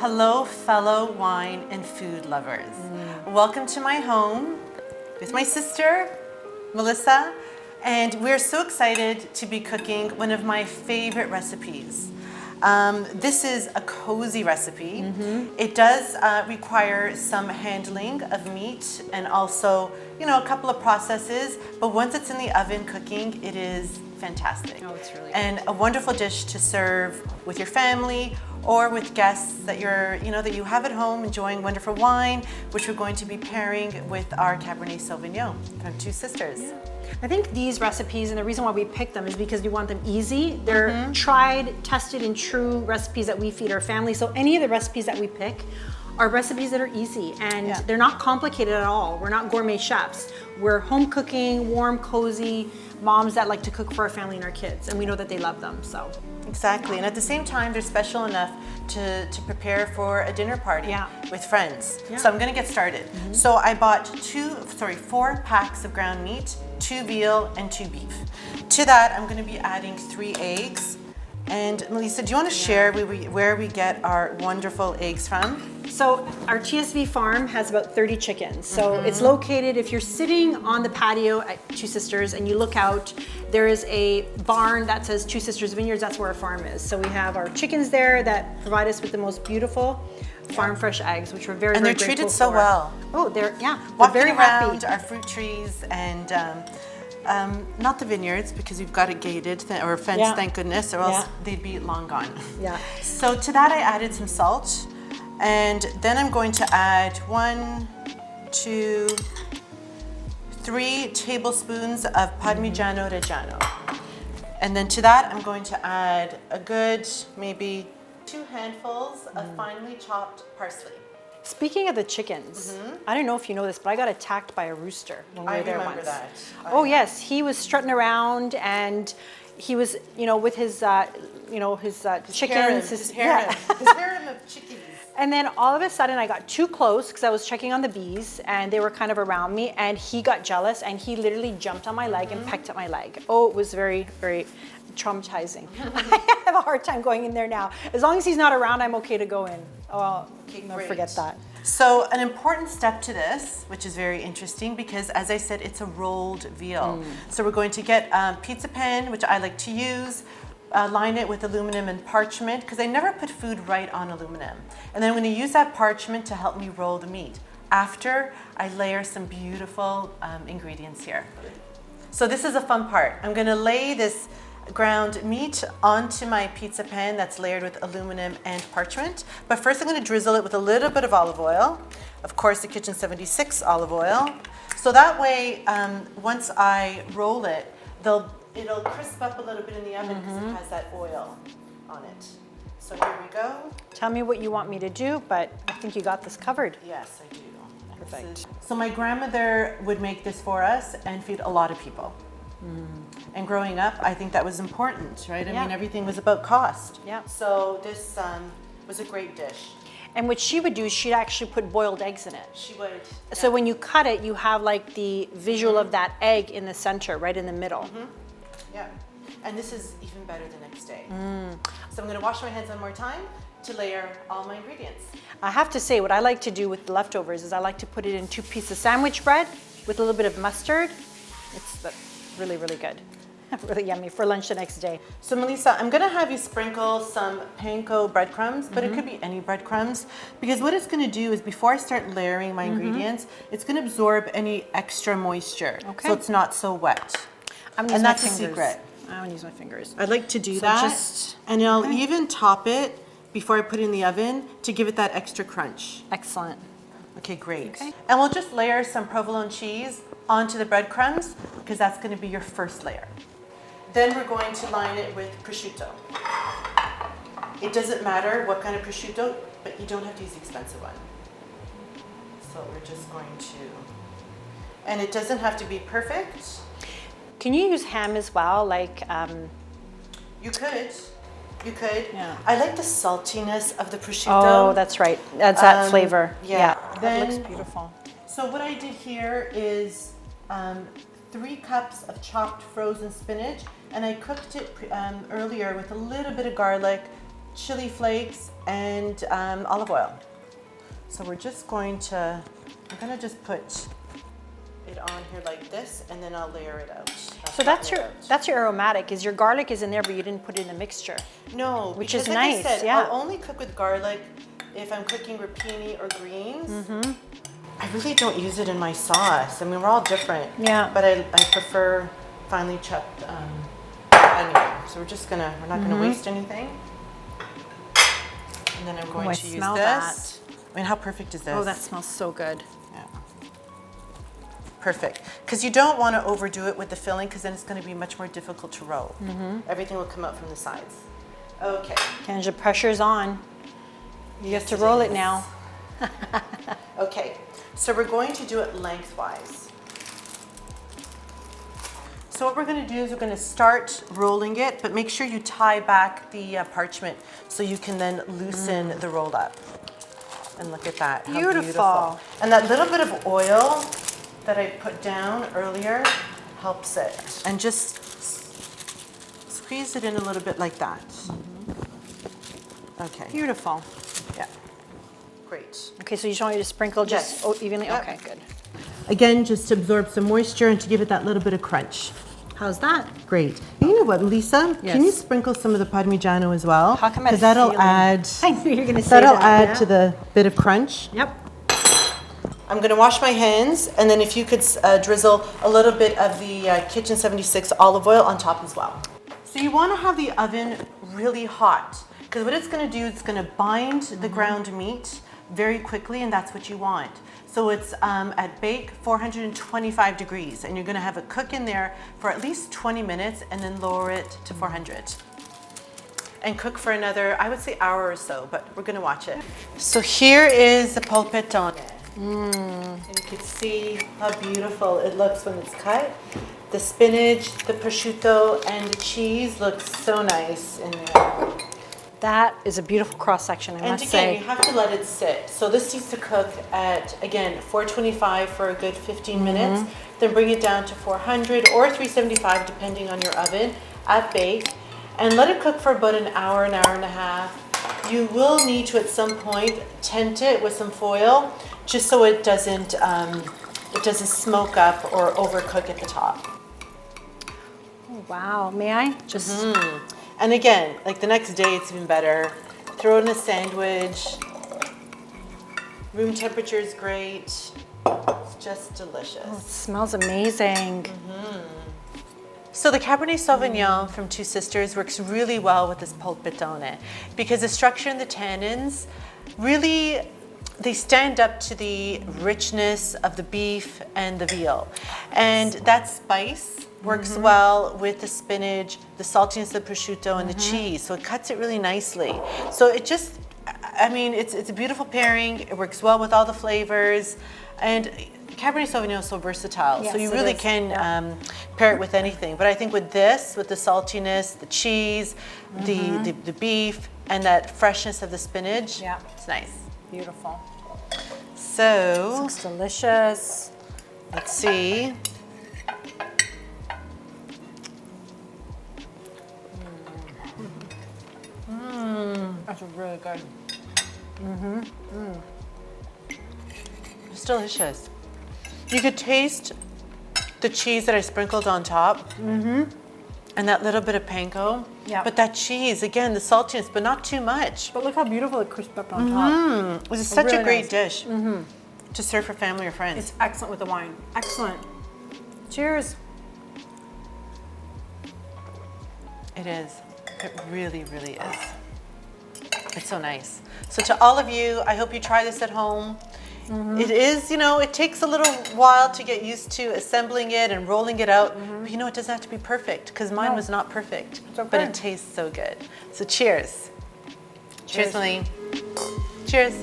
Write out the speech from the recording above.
Hello, fellow wine and food lovers. Welcome to my home with my sister, Melissa, and we're so excited to be cooking one of my favorite recipes. This is a cozy recipe. It does require some handling of meat and also, a couple of processes, but once it's in the oven cooking, it is fantastic. Oh, it's really good. And a wonderful dish to serve with your family or with guests that that you have at home enjoying wonderful wine, which we're going to be pairing with our Cabernet Sauvignon from Two Sisters. Yeah. I think these recipes, and the reason why we pick them is because we want them easy. They're tried, tested, and true recipes that we feed our family. So any of the recipes that we pick are recipes that are easy and they're not complicated at all. We're not gourmet chefs. We're home cooking, warm, cozy moms that like to cook for our family and our kids, and we know that they love them. So exactly, and at the same time, they're special enough to prepare for a dinner party with friends. So I'm going to get started. So I bought 4 packs of ground meat, 2 veal and 2 beef. To that, I'm going to be adding 3 eggs. And Melissa, do you want to share where we get our wonderful eggs from? So our TSV farm has about 30 chickens. So it's located, if you're sitting on the patio at Two Sisters and you look out, there is a barn that says Two Sisters Vineyards. That's where our farm is. So we have our chickens there that provide us with the most beautiful farm fresh eggs, which we're very, and very they're treated grateful so for. well. Oh, they're Walking very around happy. our fruit trees and not the vineyards because we've got it gated or fenced, thank goodness, or else they'd be long gone. So to that I added some salt, and then I'm going to add 1, 2, 3 tablespoons of Parmigiano Reggiano. And then to that I'm going to add a good maybe 2 handfuls of finely chopped parsley. Speaking of the chickens, I don't know if you know this, but I got attacked by a rooster when we were there once. I remember that. Oh yes, he was strutting around and he was, with his, chickens. His harem of chickies. And then all of a sudden I got too close because I was checking on the bees and they were kind of around me, and he got jealous and he literally jumped on my leg and pecked at my leg. Oh, it was very, very traumatizing. I have a hard time going in there now. As long as he's not around, I'm okay to go in. Oh, I'll never forget that. So an important step to this, which is very interesting because as I said, it's a rolled veal. So we're going to get pizza pan, which I like to use, line it with aluminum and parchment because I never put food right on aluminum. And then I'm going to use that parchment to help me roll the meat. After I layer some beautiful ingredients here. So this is a fun part. I'm going to lay this ground meat onto my pizza pan that's layered with aluminum and parchment. But first I'm going to drizzle it with a little bit of olive oil. Of course, the Kitchen 76 olive oil. So that way, once I roll it, it'll crisp up a little bit in the oven because it has that oil on it. So here we go. Tell me what you want me to do, but I think you got this covered. Yes, I do. Perfect. So my grandmother would make this for us and feed a lot of people. And growing up, I think that was important, right? I mean, everything was about cost. So this was a great dish. And what she would do is she'd actually put boiled eggs in it. She would. So when you cut it, you have like the visual of that egg in the center, right in the middle. Yeah. And this is even better the next day. So I'm going to wash my hands one more time to layer all my ingredients. I have to say, what I like to do with the leftovers is I like to put it in 2 pieces of sandwich bread with a little bit of mustard. It's really, really good. Really yummy for lunch the next day. So Melissa, I'm going to have you sprinkle some Panko breadcrumbs, but it could be any breadcrumbs, because what it's going to do is before I start layering my ingredients, it's going to absorb any extra moisture, so it's not so wet. And that's a secret. I want to use my fingers. I'd like to do that, and I'll even top it before I put it in the oven to give it that extra crunch. Excellent. Okay, great. And we'll just layer some provolone cheese onto the breadcrumbs because that's going to be your first layer. Then we're going to line it with prosciutto. It doesn't matter what kind of prosciutto, but you don't have to use the expensive one. So we're just going to, and it doesn't have to be perfect. Can you use ham as well? Like, you could. Yeah. I like the saltiness of the prosciutto. Oh, that's right. That's that flavor. Yeah. That looks beautiful. So what I did here is 3 cups of chopped frozen spinach, and I cooked it earlier with a little bit of garlic, chili flakes, and olive oil. So we're just going to, I'm gonna just put it on here like this, and then I'll layer it out. So that's your aromatic. Is your garlic is in there, but you didn't put it in the mixture? No, which because is like nice. I said, yeah. I'll only cook with garlic if I'm cooking rapini or greens. I really don't use it in my sauce. I mean, we're all different. Yeah. But I prefer finely chopped onion. So we're not gonna waste anything. And then I'm going to use smell this. that. I mean, how perfect is this? Oh, that smells so good. Yeah. Perfect. Because you don't want to overdo it with the filling, because then it's going to be much more difficult to roll. Everything will come out from the sides. Okay. Kenja, pressure's on. You have to roll it now. Okay. So we're going to do it lengthwise. So what we're going to do is we're going to start rolling it, but make sure you tie back the parchment so you can then loosen the roll up. And look at that, how beautiful. And that little bit of oil that I put down earlier helps it. And just squeeze it in a little bit like that. Okay. Beautiful. Yeah. Great. Okay, so you just want you to sprinkle just evenly? Yep. Okay, good. Again, just to absorb some moisture and to give it that little bit of crunch. How's that? Great. And you know what, Lisa? Yes. Can you sprinkle some of the Parmigiano as well? How come I Because that'll feel it? add. I knew you were going to say that. That'll add to the bit of crunch. Yep. I'm going to wash my hands, and then if you could drizzle a little bit of the Kitchen 76 olive oil on top as well. So you want to have the oven really hot, because what it's going to do is it's going to bind the ground meat very quickly, and that's what you want. So it's at bake 425 degrees, and you're going to have it cook in there for at least 20 minutes and then lower it to 400. And cook for another, I would say, hour or so, but we're going to watch it. So here is the polpettone. And you can see how beautiful it looks when it's cut. The spinach, the prosciutto, and the cheese looks so nice in there. That is a beautiful cross section, I must say. And again, you have to let it sit. So this needs to cook at, again, 425 for a good 15 minutes. Then bring it down to 400 or 375, depending on your oven, at bake. And let it cook for about an hour and a half. You will need to, at some point, tent it with some foil, just so it doesn't smoke up or overcook at the top. Oh, wow. May I? Just. And again, like the next day, it's even better. Throw it in a sandwich. Room temperature is great. It's just delicious. Oh, it smells amazing. So the Cabernet Sauvignon from Two Sisters works really well with this polpettone, because the structure and the tannins really, they stand up to the richness of the beef and the veal. And that spice works well with the spinach, the saltiness of the prosciutto, and the cheese. So it cuts it really nicely. So it just, I mean, it's a beautiful pairing. It works well with all the flavors. And Cabernet Sauvignon is so versatile. Yes, so you it really is. can pair it with anything. But I think with this, with the saltiness, the cheese, the beef, and that freshness of the spinach, it's nice. Beautiful. So Looks delicious. let's see. That's really good. It's delicious. You could taste the cheese that I sprinkled on top, and that little bit of panko. Yeah. But that cheese, again, the saltiness, but not too much. But look how beautiful it crisped up on top. It was such really a great nice. dish to serve for family or friends. It's excellent with the wine. Excellent. Cheers. It is. It really, really is. It's so nice. So to all of you, I hope you try this at home. It is, it takes a little while to get used to assembling it and rolling it out. But it doesn't have to be perfect, because mine was not perfect. It's okay. But it tastes so good. So cheers. Cheers, Celine. Cheers.